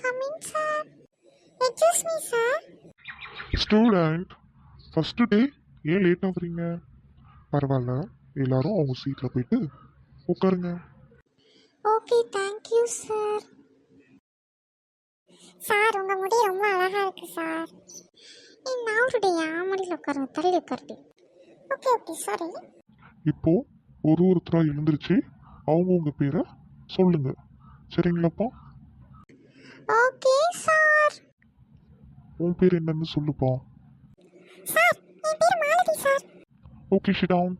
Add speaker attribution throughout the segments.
Speaker 1: come in, sir. Excuse me, sir.
Speaker 2: Student first day ஏன் late ஆகுறீங்க? பரவாயில்ல, எல்லாரும் அவங்க சீட்டில் போயிட்டு உட்காருங்க.
Speaker 1: Okay, thank you, sir. Sir உங்க முடி ரொம்ப அழகா இருக்கு சார். நான் அவருடைய முடியில் உட்காருங்க, தள்ளி உட்காருது. Okay okay, sorry.
Speaker 2: இப்போ ஒருத்தராக எழுந்திருச்சு அவங்கவுங்க பேரை சொல்லுங்க, சரிங்களாப்பா?
Speaker 1: Okay sir.
Speaker 2: உன் பேர் என்னன்னு சொல்லுப்பா.
Speaker 1: சார் என் பேர் Malathi sir.
Speaker 2: Okay, sit down.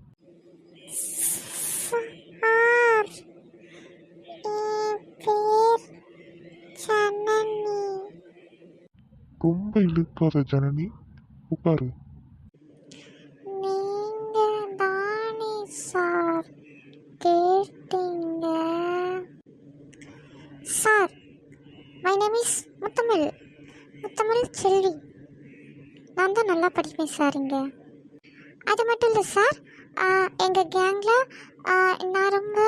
Speaker 1: Sir என் பேர் ஜனனி.
Speaker 2: ரொம்ப இழுக்காத ஜனனி, உட்காரு.
Speaker 1: நீங்க தானே சார் கேட்டீங்க? சார் மை நேம் இஸ் முத்தமிழ் செல்வி. நான் தான் நல்லா படிப்பேன் சார் இங்கே. அது மட்டும் இல்லை சார், எங்கள் கேங்கில் நான் ரொம்ப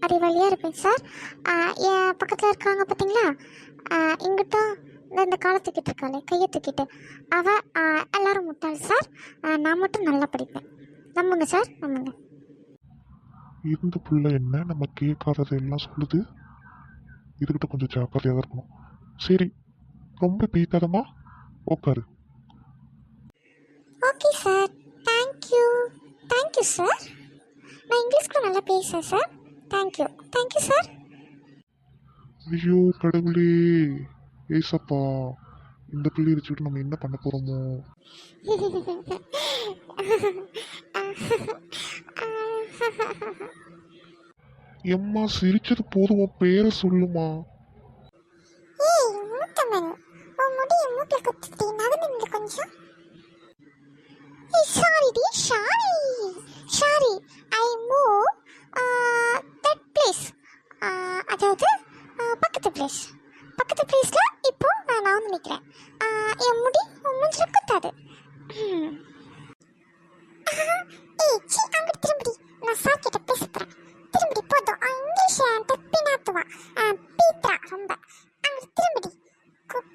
Speaker 1: அறிவாளியாக இருப்பேன் சார். என் பக்கத்தில் இருக்காங்க பார்த்தீங்களா, இங்கிட்டும் இந்த காலை தூக்கிட்டு இருக்காளே, கையை தூக்கிட்டு, அவள் எல்லாரும் முட்டாள் சார். நான் மட்டும் நல்லா படிப்பேன். நம்புங்க சார், நம்புங்க.
Speaker 2: இந்த புள்ள என்ன நம்ம கேட்காதது எல்லாம் சொல்லுது? இதுகிட்ட கொஞ்சம் ஜாக்கிரதையாக தான் இருக்கணும். சரி, ரொம்ப பீத்தாதமா, உட்காரு.
Speaker 1: Okay sir, thank you sir. நான் இங்கிலீஷ் கூட நல்லா பேசுகிறேன் சார். Thank you sir.
Speaker 2: ஐயோ கடவுளே, ஏசப்பா, இந்த பிள்ளையை வச்சுக்கிட்டு நம்ம என்ன பண்ண போகிறோமோ? எம்மா சிரிச்சது போதும், உன் பேரை சொல்லுமா.
Speaker 1: ஏய் முத்தமிழ், உன் முடிய மூக்கில் குத்திட்டு நகர்ந்து கொஞ்சம். Sorry I move that place. அதாவது பக்கத்து பிளேஸ்ல இப்போ நான் வந்து நிற்கிறேன். என் முடி உன் மூஞ்சில் குத்தாது. ஏய் சி, அங்கிட்டு திரும்பி. நான் சார் கிட்ட பேசுகிறேன். திரும்பி போதும். இங்கிலீஷ் தப்பினாத்துவா பீத்ரா ரொம்ப. அங்கிட்டு திரும்பி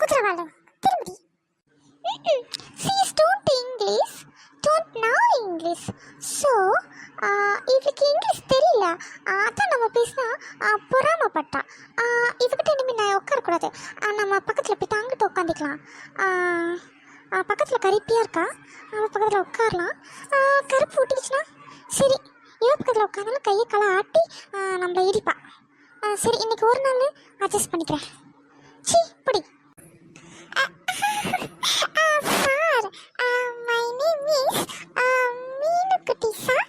Speaker 1: குதிரவாளம் திரும்பி. don't know English. So, இவளுக்கு இங்கிலீஷ் தெரியல. அதான் நம்ம பேசினா பொறாமப்பட்டா. இவகிட்ட இனிமேல் நான் உட்காரக்கூடாது. நம்ம பக்கத்தில் போய்ட்டு அங்கிட்ட உட்காந்துக்கலாம். பக்கத்தில் கருப்பியாக இருக்கா, அவள் பக்கத்தில் உட்காரலாம். கருப்பு விட்டுடுச்சுன்னா சரி, இவ பக்கத்தில் உட்காந்தாலும் கையை களை ஆட்டி நம்மளை இடிப்பா. சரி, இன்னைக்கு ஒரு நாள் அட்ஜஸ்ட் பண்ணிக்கிறேன். சி படி. Sir my name is Meenukutty sir.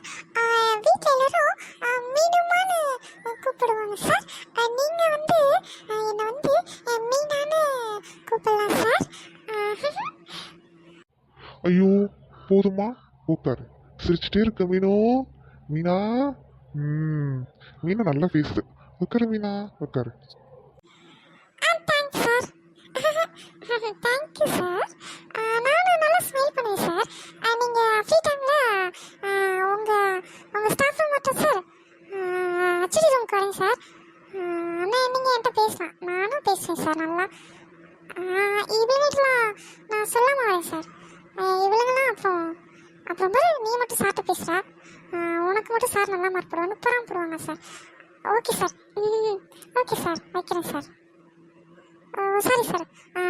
Speaker 1: வீட்டில் எல்லாரும் மீனுமான்னு கூப்பிடுவாங்க சார். நீங்கள் வந்து என்னை வந்து மீனான்னு கூப்பிடலாம் சார்.
Speaker 2: ஐயோ போதுமா, உட்காரு. சிரிச்சுட்டே இருக்க மீனா. மீனா நல்லா பேசுது. உட்காரு மீனா, உட்காரு.
Speaker 1: Thanks sir. Thank you sir. நானும் நல்லா ஸ்மைல் பண்ணுவேன் சார். நீங்கள் ஃப்ரீ டைமில் உங்கள் ஸ்டாஃப் ரூம் மட்டும் சார் ஹெச்டி ரூமுக்கு வரேன் சார். ஆனால் நீங்கள் என்கிட்ட பேசலாம், நானும் பேசுவேன் சார் நல்லா. இவங்களுக்குலாம் நான் சொல்லாமல் வரேன் சார். இவளுங்களாம் அப்புறம் பாரு, நீ மட்டும் சார்ட்ட பேசுகிறா, உனக்கு மட்டும் சார் நல்லா மார்க் போடுவாங்க, போடுவாங்க sir. Okay sir. Okay sir, வைக்கிறேன் சார். சாரி சார்,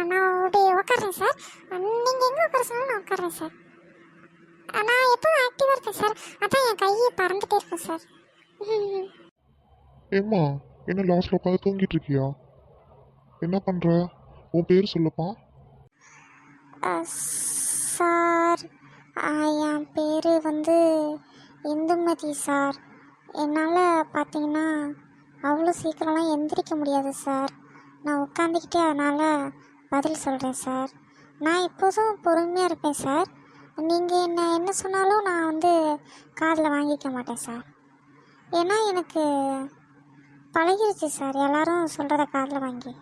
Speaker 1: நான் அப்படியே உட்காடுறேன் சார். நீங்கள் எங்கே உட்கார சொன்னாலும் நான் உட்காடுறேன் சார். நான் எப்போவும் ஆக்டிவாக இருக்கேன் சார். அதான் என் கையை பறந்துட்டே இருக்கும் சார்.
Speaker 2: ஏம்மா, என்ன லாஸ்ட்ல உட்காந்து தூங்கிட்டு இருக்கியா? என்ன பண்ற? உன் பேர் சொல்லுப்பா.
Speaker 1: சார் என் பேர் வந்து இந்துமதி சார். என்னால் பார்த்தீங்கன்னா அவ்வளோ சீக்கிரம்லாம் எந்திரிக்க முடியாது சார். நான் உட்காந்துக்கிட்டே அதனால் பதில் சொல்கிறேன் சார். நான் எப்போதும் பொறுமையாக இருப்பேன் சார். நீங்கள் என்ன சொன்னாலும் நான் வந்து காதில் வாங்கிக்க மாட்டேன் சார். ஏன்னா எனக்கு பழகிருச்சு சார் எல்லோரும் சொல்கிறத காதில் வாங்கி.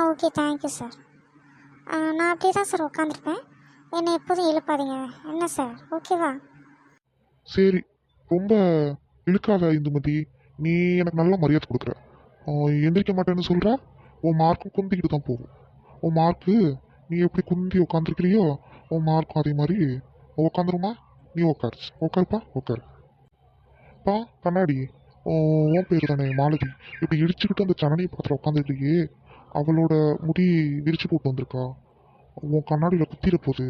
Speaker 1: Okay thank you sir. நான் அப்படியே தான் சார் உட்காந்துருப்பேன். என்னை எப்போதும் இழுப்பாதீங்க என்ன சார், ஓகேவா?
Speaker 2: சரி, ரொம்ப இழுக்காத இந்துமதி. நீ எனக்கு நல்ல மரியாதை கொடுக்குற. எந்திரிக்க மாட்டேன்னு சொல்கிறா, உன் மார்க்கும் குந்திக்கிட்டு தான் போகும். உன் மார்க்கு நீ எப்படி குந்தி உட்காந்துருக்கிறியோ உன் மார்க்கும் அதே மாதிரி உட்காந்துருமா. நீ உட்காருப்பா உட்காரு. பா கண்ணாடி, உன் பேர் தானே மாலதி. இப்படி இடிச்சுக்கிட்டு அந்த ஜனனி பக்கத்தில் உட்காந்துருக்கியே, அவளோட முடி விரிச்சு போட்டு வந்திருக்கா. உன் கண்ணாடியில் குத்திர போகுது.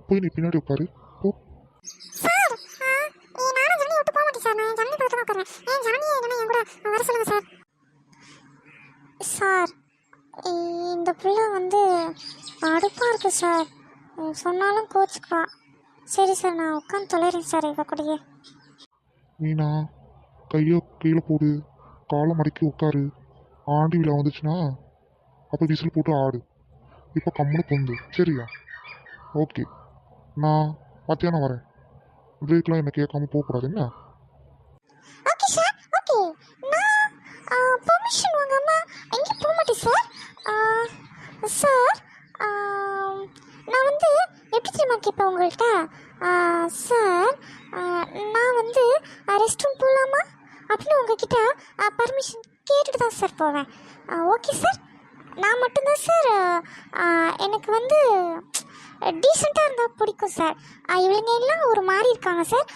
Speaker 2: போய் நீ பின்னாடி உட்காரு போ.
Speaker 1: சார் நானும் ஜனனி விட்டு போக மாட்டேன் சார். நான் ஜனனி பக்கத்தில் உட்காருவேன். ஏன் ஜனனியை என்ன என் கூட வர சொல்லுங்க சார். சார் இந்த பிள்ளை வந்து அடுப்பாக இருக்குது சார். சொன்னாலும் கோச்சுக்கா. சரி சார், நான் உட்காந்து தொலைறேன் சார் இவ கூடயே.
Speaker 2: மீனா, கையை கீழே போடு, காலை மடக்கி உட்காரு. ஆண்டி விழா வந்துச்சுன்னா அப்போ விசில் போட்டு ஆடு. இப்போ கம்முன்னு பொந்து சரியா? ஓகே, நான் மத்தியானம் வரேன். பிரேக்லாம் என்ன கேட்காம போகக்கூடாது என்ன?
Speaker 1: Okay sir, okay. நான் பெர்மிஷன் வாங்காம எங்கேயும் போக மாட்டேன் சார். சார் நான் வந்து எப்படி தெரியுமா கேட்பேன் உங்கள்கிட்ட? சார் நான் வந்து ரெஸ்ட் ரூம் போகலாமா அப்படின்னு உங்ககிட்ட பர்மிஷன் கேட்டுட்டு தான் சார் போவேன். Okay sir. நான் மட்டும்தான் சார் எனக்கு வந்து டீசெண்டாக இருந்தால் பிடிக்கும் சார். இவங்க எல்லாம் ஒரு மாதிரி இருக்காங்க சார்.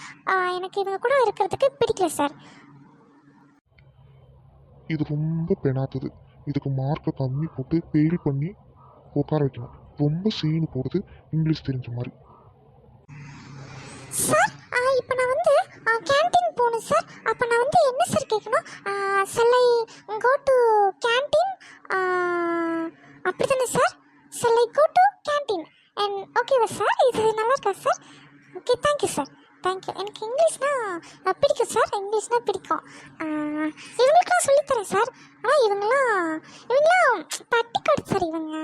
Speaker 1: எனக்கு இவங்க கூட இருக்கிறதுக்கு பிடிக்கல சார்.
Speaker 2: இது ரொம்ப பெணாத்துது. இதுக்கு மார்க்கை கம்மி போட்டு பெயில் பண்ணி உட்கார வைக்கணும். ரொம்ப சீனு போடுது, இங்கிலீஷ் தெரிஞ்ச மாதிரி.
Speaker 1: சார் இப்போ நான் வந்து கேன்டீன் போகணும் சார். அப்போ நான் வந்து என்ன சார் கேட்கணும்? செல்லை கோ டு கேன்டீன் அப்படி தானே சார்? செல்லை கோ டு கேன்டீன் அண்ட் ஓகேவா சார்? இது நல்லா இருக்கா sir? Okay, thank you sir, thank you. எனக்கு இங்கிலீஷ்னால் பிடிக்கும் சார். இங்கிலீஷ்னால் பிடிக்கும். இவங்களுக்குலாம் சொல்லித்தரேன் சார். ஆனால் இவங்களாம் பட்டிக்காடு சார் இவங்க.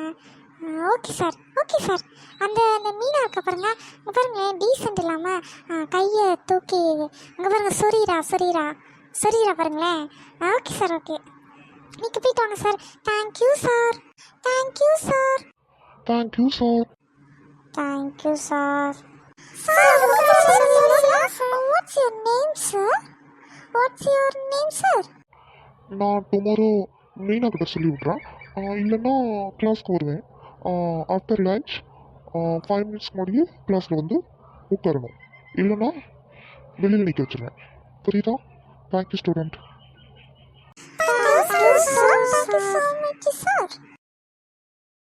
Speaker 1: Okay sir, okay sir. அந்த மீனா இருக்க பாருங்க, இங்கே பாருங்க டீசெண்ட் இல்லாமல் கையை தூக்கி இங்கே பாருங்க சொரீரா பாருங்களேன். Okay sir, okay. நீங்கள் போயிட்டு வாங்க sir. Thank you sir, thank you sir,
Speaker 2: thank you sir.
Speaker 1: Thank you sir. What's your name sir? What's your name sir?
Speaker 2: நான் டுமாரோ மீனா கிட்ட சொல்லி விட்றேன். இல்லைன்னா கிளாஸ்க்கு வருவேன். ஆஃப்டர் லஞ்ச் 5 மினிட்ஸ் முன்னாடியே கிளாஸில் வந்து உட்காரணும். இல்லைன்னா வெளியில் நிற்க வச்சுருவேன். புரியுதா? Thank you student.